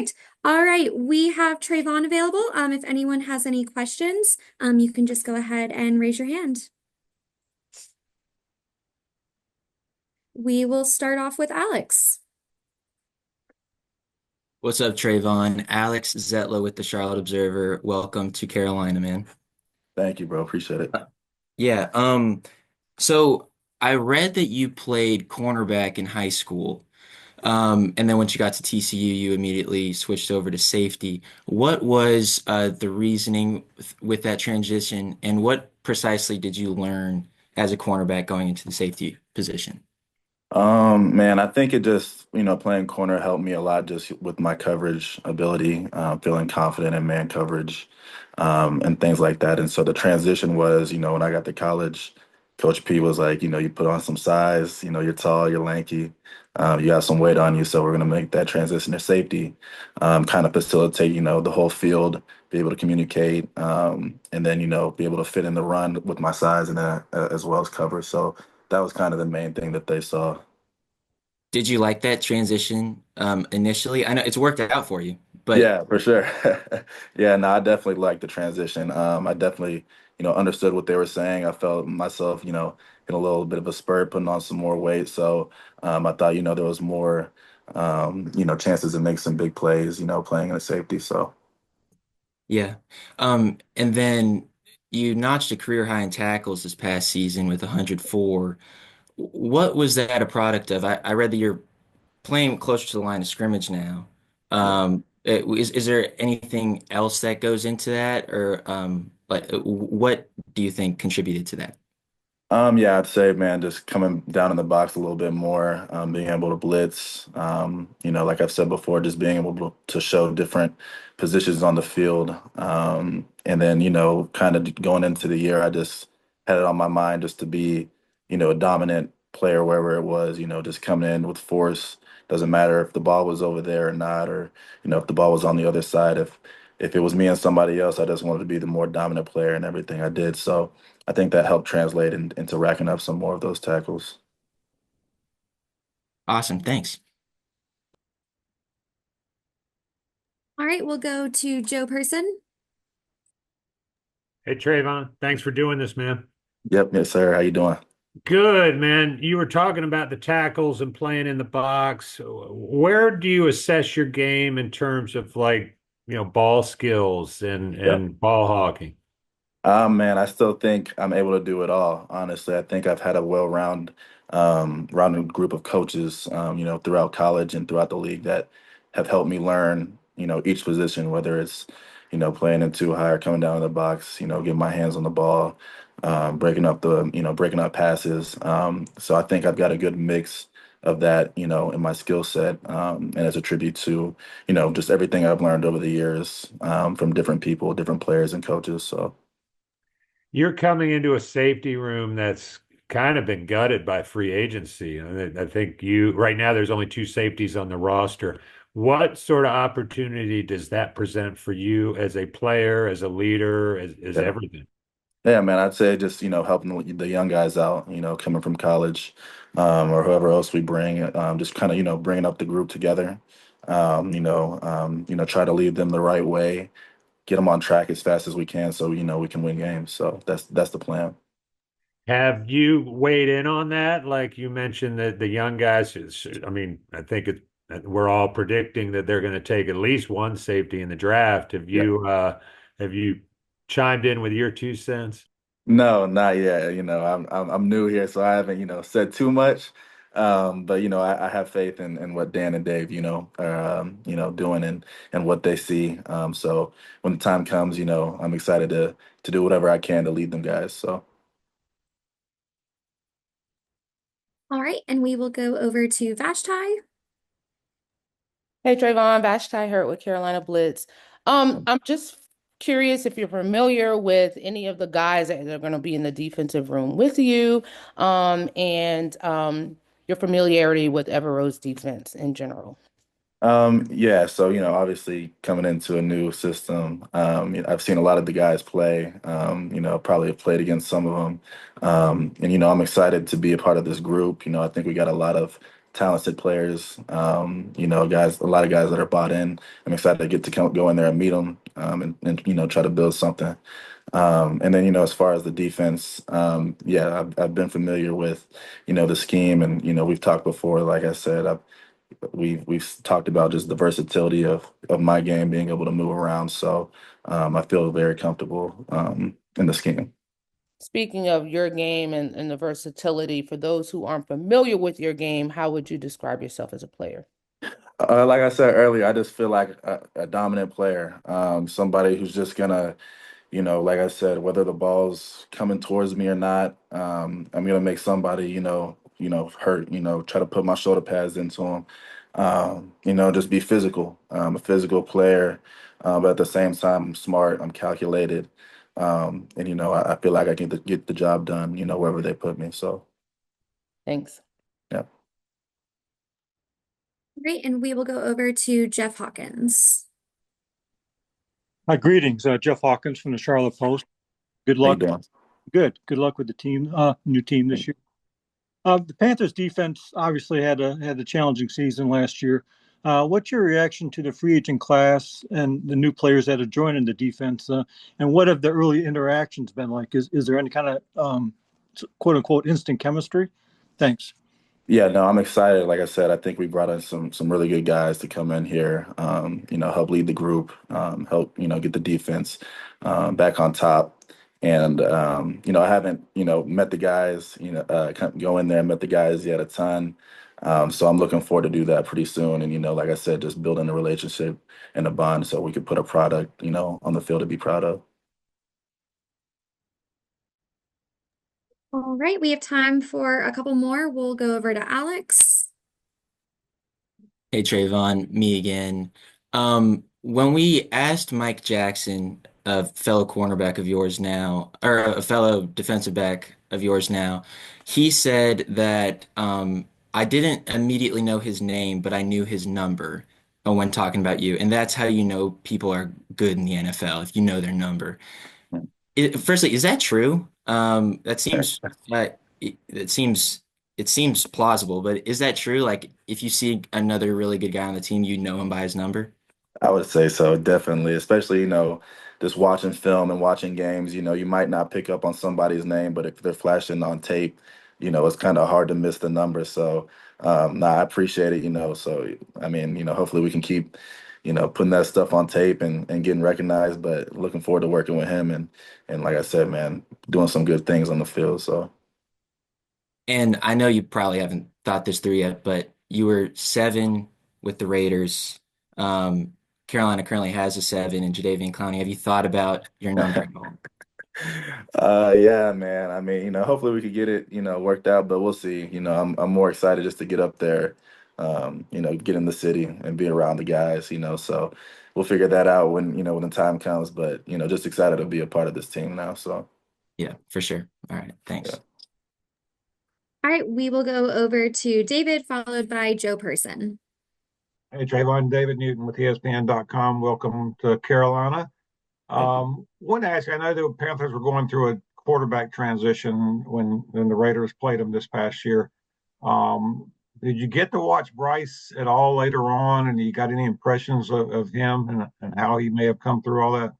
Perfect. All right, we have Tre'von available. If anyone has any questions, you can just go ahead and raise your hand. We will start off with Alex. What's up, Trayvon? Alex Zetler with the Charlotte Observer. Welcome to Carolina, man. Thank you, bro. Appreciate it. Yeah, so I read that you played cornerback in high school. And then once you got to TCU, you immediately switched over to safety. What was the reasoning with that transition, and what precisely did you learn as a cornerback going into the safety position? Man, I think it just, playing corner helped me a lot just with my coverage ability, feeling confident in man coverage, and things like that. And so the transition was, when I got to college, Coach P was like, you put on some size, you're tall, you're lanky, you got some weight on you, so we're going to make that transition to safety, kind of facilitate, the whole field, be able to communicate, and then, be able to fit in the run with my size and as well as cover. So that was kind of the main thing that they saw. Did you like that transition initially? I know it's worked out for you, but Yeah, for sure. Yeah, no, I definitely liked the transition. I definitely, understood what they were saying. I felt myself, in a little bit of a spurt, putting on some more weight. So I thought, there was more, chances to make some big plays, playing in a safety. So. yeah. And then you notched a career high in tackles this past season with 104. What was that a product of? I read that you're playing closer to the line of scrimmage now. Is there anything else that goes into that, or like what do you think contributed to that? Yeah, I'd say, man, just coming down in the box a little bit more, being able to blitz, like I've said before, just being able to show different positions on the field. And then, kind of going into the year, I just had it on my mind just to be, a dominant player wherever it was, just coming in with force. Doesn't matter if the ball was over there or not, or, if the ball was on the other side. If it was me and somebody else, I just wanted to be the more dominant player in everything I did. So, I think that helped translate into racking up some more of those tackles. Awesome, thanks. All right, we'll go to Joe Person. Hey Trayvon, thanks for doing this, man. Yep, yes, sir. How you doing? Good, man. You were talking about the tackles and playing in the box. Where do you assess your game in terms of ball skills and Yep. ball hawking? Man, I still think I'm able to do it all. Honestly, I think I've had a rounded group of coaches, throughout college and throughout the league that have helped me learn, each position, whether it's, playing in too high or coming down in the box, getting my hands on the ball, breaking up passes. So I think I've got a good mix of that, in my skill set, and as a tribute to, just everything I've learned over the years, from different people, different players and coaches. So. You're coming into a safety room that's kind of been gutted by free agency. I think right now there's only two safeties on the roster. What sort of opportunity does that present for you as a player, as a leader, as Yeah. everything? Yeah, man, I'd say just, helping the young guys out, coming from college, or whoever else we bring, just kind of, bringing up the group together, try to lead them the right way, get them on track as fast as we can so, we can win games. So that's the plan. Have you weighed in on that? Like you mentioned that the young guys, I mean, I think we're all predicting that they're going to take at least one safety in the draft. Yeah. Have you chimed in with your 2 cents? No, not yet. I'm new here, so I haven't, said too much. But I have faith in what Dan and Dave, are doing and what they see. So when the time comes, I'm excited to do whatever I can to lead them guys. So. All right, and we will go over to Vashti. Hey Trayvon, Vashti Hurt with Carolina Blitz. I'm just curious if you're familiar with any of the guys that are going to be in the defensive room with you, and your familiarity with Evero's defense in general. Yeah, so obviously coming into a new system, I've seen a lot of the guys play. Probably have played against some of them, and I'm excited to be a part of this group. I think we got a lot of talented players. Guys, a lot of guys that are bought in. I'm excited to get to go in there and meet them, and try to build something. And then, as far as the defense, yeah, I've been familiar with, the scheme, and we've talked before. Like I said, we've talked about just the versatility of my game, being able to move around. So I feel very comfortable in the scheme. Speaking of your game and the versatility, for those who aren't familiar with your game, how would you describe yourself as a player? Like I said earlier, I just feel like a dominant player, somebody who's just gonna, like I said, whether the ball's coming towards me or not, I'm gonna make somebody, hurt. Try to put my shoulder pads into them. Just be physical. I'm a physical player, but at the same time, I'm smart. I'm calculated, and I feel like I can get the job done. Wherever they put me. So Thanks. yeah. Great, and we will go over to Jeff Hawkins. Hi, greetings. Jeff Hawkins from the Charlotte Post. Good How you luck. doing? Good. Good luck with the team, new team this year. The Panthers defense obviously had a challenging season last year. What's your reaction to the free agent class and the new players that are joining the defense? And what have the early interactions been like? Is there any kind of quote unquote instant chemistry? Thanks. Yeah, no, I'm excited. Like I said, I think we brought in some really good guys to come in here, help lead the group, help, get the defense back on top. And I haven't, met the guys, go in there and met the guys yet a ton. So I'm looking forward to do that pretty soon. And, like I said, just building a relationship and a bond so we could put a product, on the field to be proud of. All right, we have time for a couple more. We'll go over to Alex. Hey Trayvon, me again. When we asked Mike Jackson, a fellow cornerback of yours now, or a fellow defensive back of yours now, he said that I didn't immediately know his name, but I knew his number when talking about you, and that's how you know people are good in the NFL if you know their number. Firstly, is that true? It seems plausible, but is that true? Like, if you see another really good guy on the team, you know him by his number? I would say so, definitely. Especially, just watching film and watching games, you might not pick up on somebody's name, but if they're flashing on tape, it's kind of hard to miss the number. So, I appreciate it, So, I mean, hopefully we can keep, putting that stuff on tape and getting recognized, but looking forward to working with him and like I said, man, doing some good things on the field. So, And I know you probably haven't thought this through yet, but you were 7 with the Raiders. Carolina currently has a 7 in Jadeveon Clowney. Have you thought about your number at all? Yeah, man. I mean, hopefully we could get it, worked out, but we'll see. I'm more excited just to get up there, get in the city and be around the guys, so we'll figure that out when the time comes. But, just excited to be a part of this team now. So, Yeah, for sure. All right, yeah. thanks. All right, we will go over to David, followed by Joe Person. Hey, Trayvon, David Newton with ESPN.com. Welcome to Carolina. Thank you. Want to ask you, I know the Panthers were going through a quarterback transition when the Raiders played them this past year. Um, did you get to watch Bryce at all later on? And you got any impressions of him and how he may have come through all that?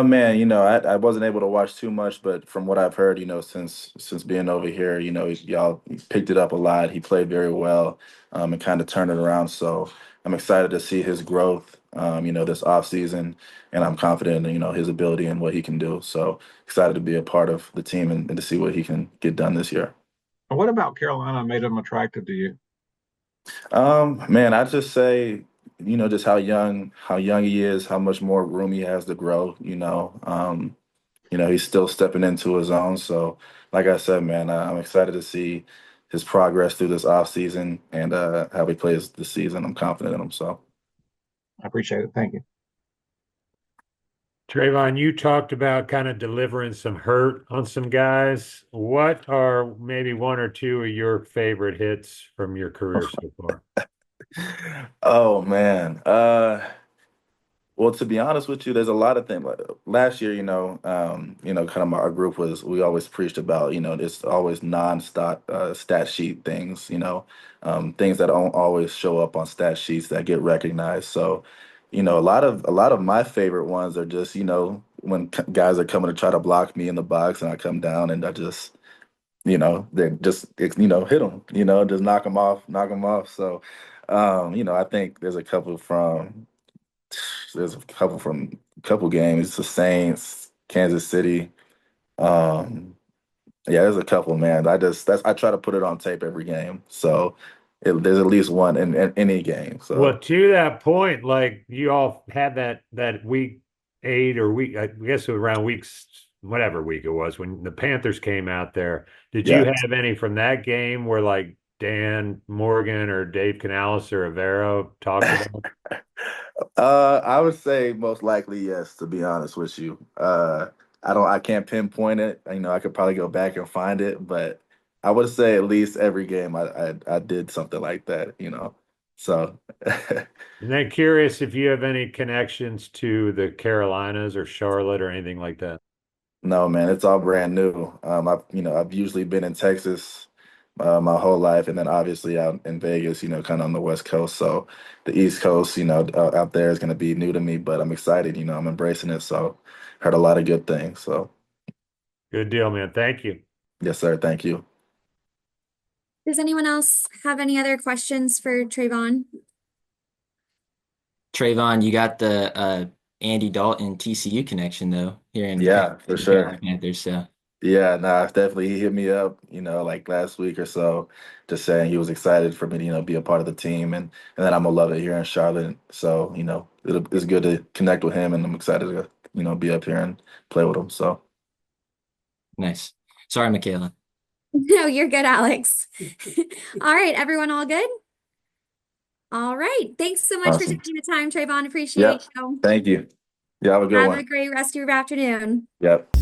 Man, I wasn't able to watch too much, but from what I've heard, since being over here, y'all picked it up a lot. He played very well, and kind of turned it around. So I'm excited to see his growth, this offseason, and I'm confident in, his ability and what he can do. So excited to be a part of the team and to see what he can get done this year. And what about Carolina made him attractive to you? Man, I'd just say, just how young he is, how much more room he has to grow, he's still stepping into his own. So, like I said, man, I'm excited to see his progress through this offseason and how he plays this season. I'm confident in him. So, I appreciate it. Thank you. Trayvon, you talked about kind of delivering some hurt on some guys. What are maybe one or two of your favorite hits from your career so far? oh man, Well, to be honest with you, there's a lot of things. Like, last year, kind of our group we always preached about, it's always non-stat stat sheet things, things that don't always show up on stat sheets that get recognized. So, a lot of my favorite ones are just, when guys are coming to try to block me in the box, and I come down and I just, they just, hit them, just knock them off. So, I think there's a couple from a couple games, the Saints, Kansas City. Um, yeah, there's a couple, man. I try to put it on tape every game, so there's at least one in any game. Well, So to that point, like you all had that week 8 or I guess it was around whatever week it was when the Panthers came out there. Did you yeah, have any from that game where like Dan Morgan or Dave Canales or Avero talked about? I would say most likely yes. To be honest with you, I can't pinpoint it. I could probably go back and find it, but I would say at least every game I did something like that. So. And then curious if you have any connections to the Carolinas or Charlotte or anything like that. No, man, it's all brand new. I've usually been in Texas my whole life, and then obviously out in Vegas, kind of on the West Coast. So the East Coast, out there is going to be new to me, but I'm excited. I'm embracing it. So heard a lot of good things. So Good deal, man. Thank you. yes, sir. Thank you. Does anyone else have any other questions for Tre'von? Tre'von, you got the Andy Dalton TCU connection though here in Yeah, for the Carolina sure. Panthers. So Yeah, nah, definitely. He hit me up, like last week or so, just saying he was excited for me to, be a part of the team, and then I'm gonna love it here in Charlotte. So, it's good to connect with him, and I'm excited to, be up here and play with him. So, nice. Sorry, Michaela. No, you're good, Alex. All right, everyone, all good? All right. Thanks so much for awesome. taking the time, Trayvon. Appreciate Yep. you. Thank you. Yeah, have a good Have one. a great rest of your afternoon. Yep.